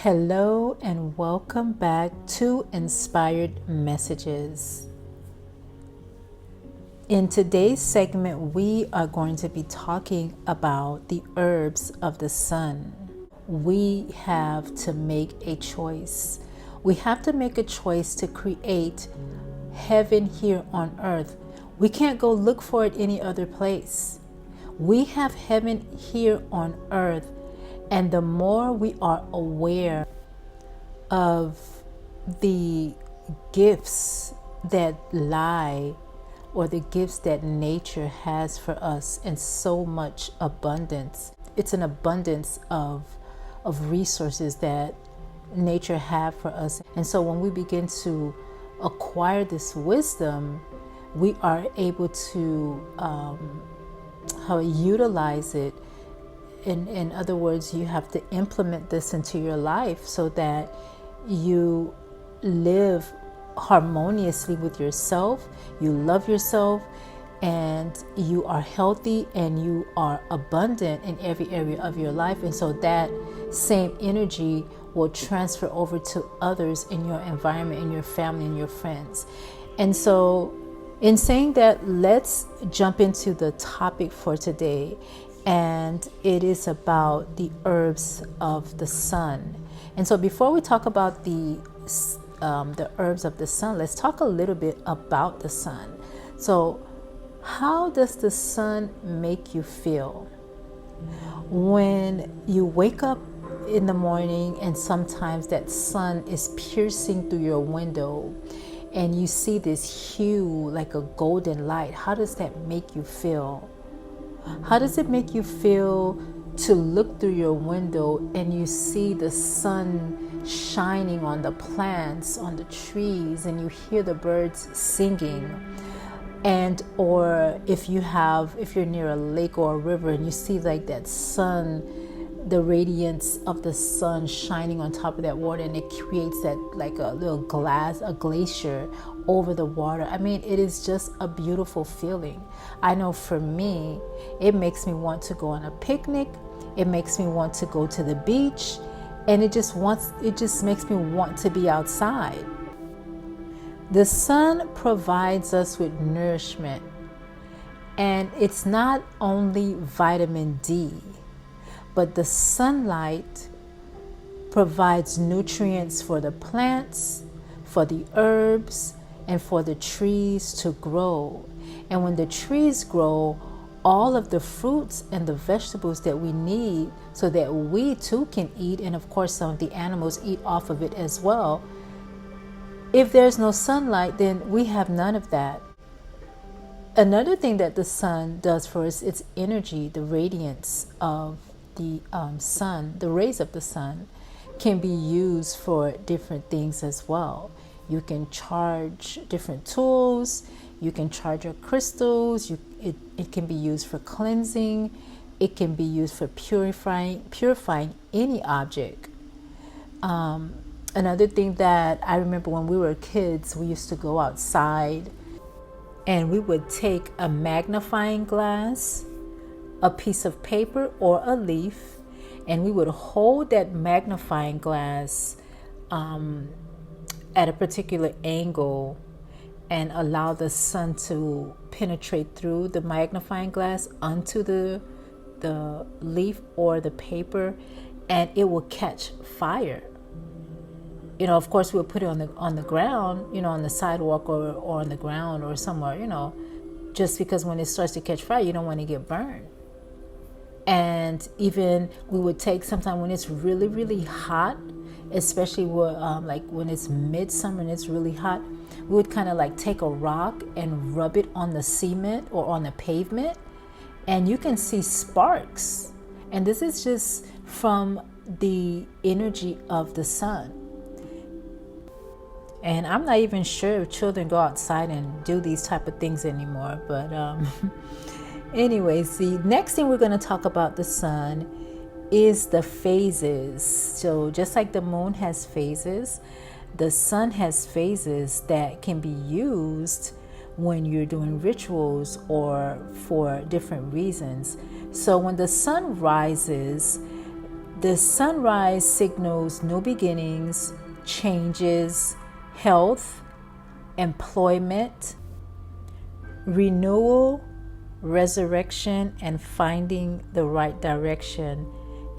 Hello and welcome back to Inspired Messages. In today's segment, we are going to be talking about the herbs of the sun. We have to make a choice. We have to make a choice to create heaven here on earth. We can't go look for it any other place. We have heaven here on earth. And the more we are aware of the gifts that lie, or the gifts that nature has for us in so much abundance, it's an abundance of resources that nature have for us. And so when we begin to acquire this wisdom, we are able to utilize it. In other words, you have to implement this into your life so that you live harmoniously with yourself, you love yourself, and you are healthy and you are abundant in every area of your life. And so that same energy will transfer over to others in your environment, in your family, and your friends. And so in saying that, let's jump into the topic for today. And it is about the herbs of the sun. And so before we talk about the herbs of the sun, let's talk a little bit about the sun. So how does the sun make you feel? When you wake up in the morning and sometimes that sun is piercing through your window and you see this hue like a golden light, how does that make you feel? How does it make you feel to look through your window and you see the sun shining on the plants, on the trees, and you hear the birds singing? And or if you're near a lake or a river and you see like that sun, the radiance of the sun shining on top of that water, and it creates that like a little glacier over the water. I mean, it is just a beautiful feeling. I know for me, it makes me want to go on a picnic. It makes me want to go to the beach, and it just makes me want to be outside. The sun provides us with nourishment, and it's not only vitamin D, but the sunlight provides nutrients for the plants, for the herbs, and for the trees to grow. And when the trees grow, all of the fruits and the vegetables that we need so that we too can eat, and of course some of the animals eat off of it as well. If there's no sunlight, then we have none of that. Another thing that the sun does for us, it's energy. The radiance of the sun, the rays of the sun, can be used for different things as well. You can charge different tools, you can charge your crystals, it can be used for cleansing, it can be used for purifying any object. Another thing that I remember when we were kids, we used to go outside and we would take a magnifying glass, a piece of paper or a leaf, and we would hold that magnifying glass at a particular angle and allow the sun to penetrate through the magnifying glass onto the leaf or the paper, and it will catch fire. You know, of course, we'll put it on the ground, you know, on the sidewalk or on the ground or somewhere, you know, just because when it starts to catch fire, you don't want to get burned. And even we would take sometime when it's really, really hot, especially like when it's midsummer and it's really hot, we would kind of like take a rock and rub it on the cement or on the pavement, and you can see sparks. And this is just from the energy of the sun. And I'm not even sure if children go outside and do these type of things anymore, but anyways, the next thing we're going to talk about the sun is the phases. So just like the moon has phases, the sun has phases that can be used when you're doing rituals or for different reasons. So when the sun rises, The sunrise signals new beginnings, changes, health, employment, renewal, resurrection, and finding the right direction.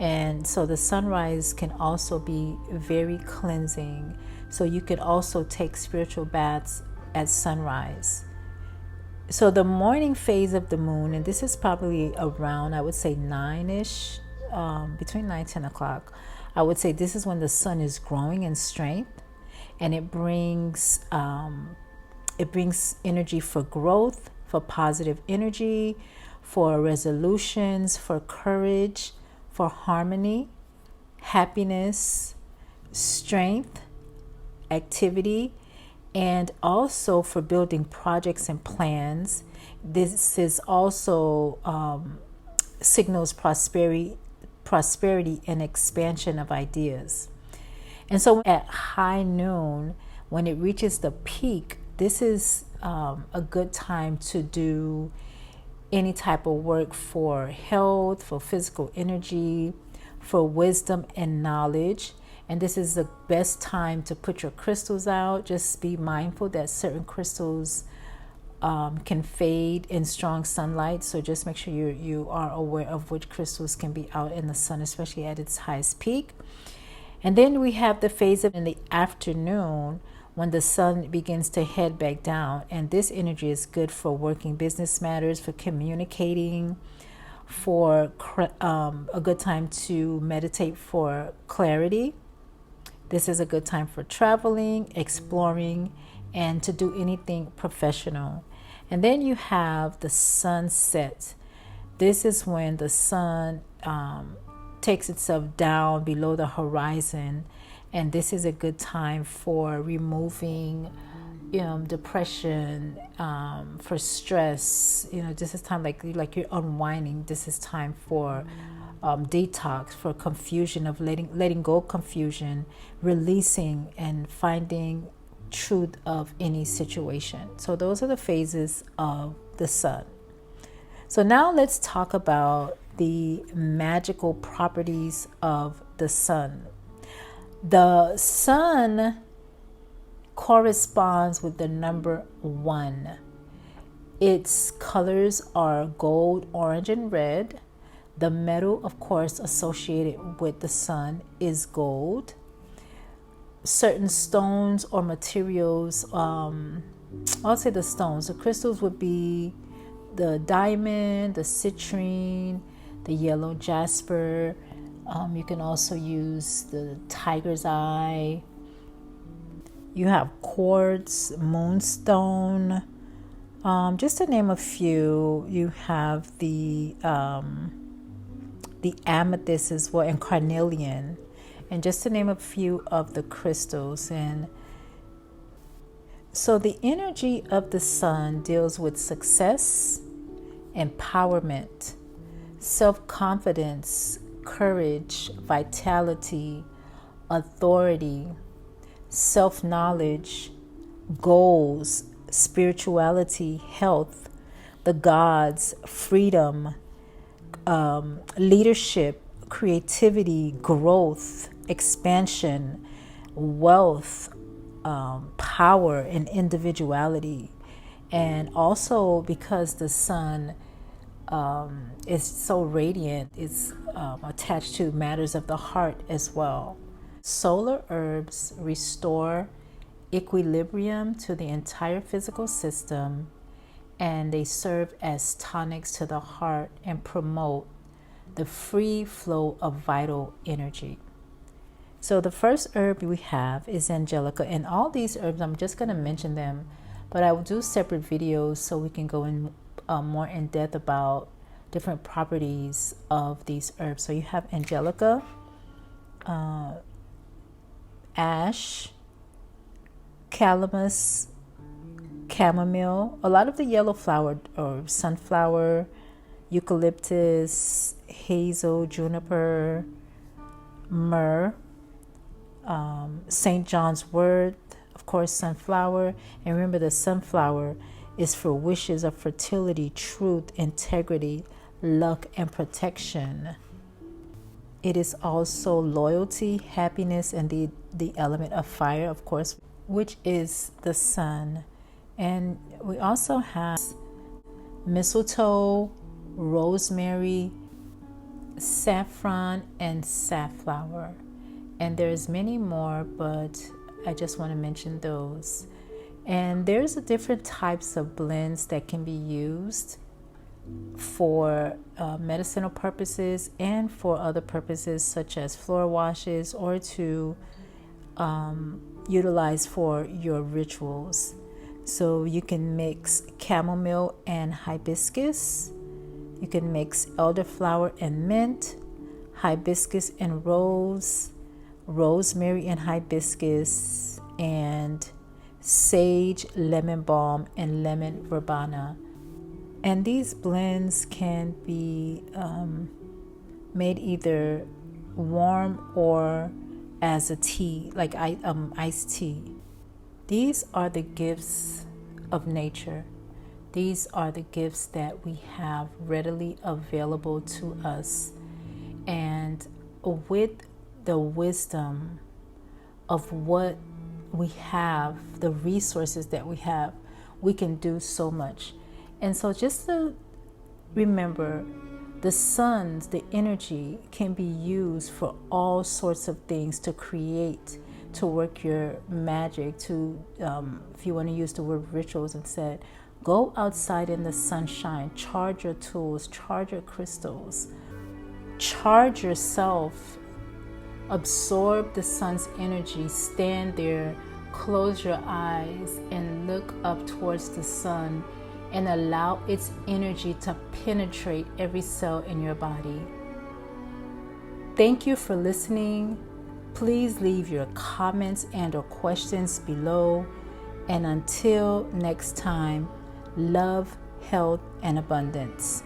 And so the sunrise can also be very cleansing. So you can also take spiritual baths at sunrise. So the morning phase of the moon, and this is probably around, I would say 9-ish, between 9 and 10 o'clock. I would say this is when the sun is growing in strength, and it brings energy for growth, for positive energy, for resolutions, for courage, for harmony, happiness, strength, activity, and also for building projects and plans. This is also signals prosperity and expansion of ideas. And so at high noon, when it reaches the peak, this is a good time to do any type of work for health, for physical energy, for wisdom and knowledge. And this is the best time to put your crystals out. Just be mindful that certain crystals can fade in strong sunlight. So just make sure you are aware of which crystals can be out in the sun, especially at its highest peak. And then we have the phase in the afternoon when the sun begins to head back down. And this energy is good for working business matters, for communicating, for a good time to meditate for clarity. This is a good time for traveling, exploring, and to do anything professional. And then you have the sunset. This is when the sun takes itself down below the horizon. And this is a good time for removing depression, for stress. This is time like you're unwinding. This is time for detox, for confusion, of letting go of confusion, releasing and finding truth of any situation. So those are the phases of the sun. So now let's talk about the magical properties of the sun. The sun corresponds with the number 1. Its colors are gold, orange, and red. The metal, of course, associated with the sun is gold. Certain stones or materials, I'll say the stones. The crystals would be the diamond, the citrine, the yellow jasper. You can also use the tiger's eye. You have quartz, moonstone, just to name a few. You have the amethyst as well, and carnelian, and just to name a few of the crystals. And so the energy of the sun deals with success, empowerment, self-confidence, courage, vitality, authority, self-knowledge, goals, spirituality, health, the gods, freedom, leadership, creativity, growth, expansion, wealth, power, and individuality. And also because the sun is so radiant, it's attached to matters of the heart as well. Solar herbs restore equilibrium to the entire physical system, and they serve as tonics to the heart and promote the free flow of vital energy. So the first herb we have is Angelica, and all these herbs, I'm just going to mention them, but I will do separate videos so we can go in more in depth about different properties of these herbs. So you have Angelica, ash, calamus, chamomile, a lot of the yellow flower or sunflower, eucalyptus, hazel, juniper, myrrh, St. John's wort, of course, sunflower. And remember, the sunflower is for wishes of fertility, truth, integrity, luck, and protection. It is also loyalty, happiness, and the element of fire, of course, which is the sun. And we also have mistletoe, rosemary, saffron, and safflower. And there's many more, but I just want to mention those. And there's different types of blends that can be used for medicinal purposes and for other purposes such as floor washes, or to utilize for your rituals. So you can mix chamomile and hibiscus. You can mix elderflower and mint, hibiscus and rose, rosemary and hibiscus, and sage, lemon balm, and lemon verbena. And these blends can be made either warm or as a tea, like iced tea. These are the gifts of nature. These are the gifts that we have readily available to us. And with the wisdom of what we have, the resources that we have, we can do so much. And so just to remember, the suns, the energy can be used for all sorts of things, to create, to work your magic, to, if you want to use the word rituals instead, go outside in the sunshine, charge your tools, charge your crystals, charge yourself, absorb the sun's energy, stand there, close your eyes, and look up towards the sun, and allow its energy to penetrate every cell in your body. Thank you for listening. Please leave your comments and/or questions below. And until next time, love, health, and abundance.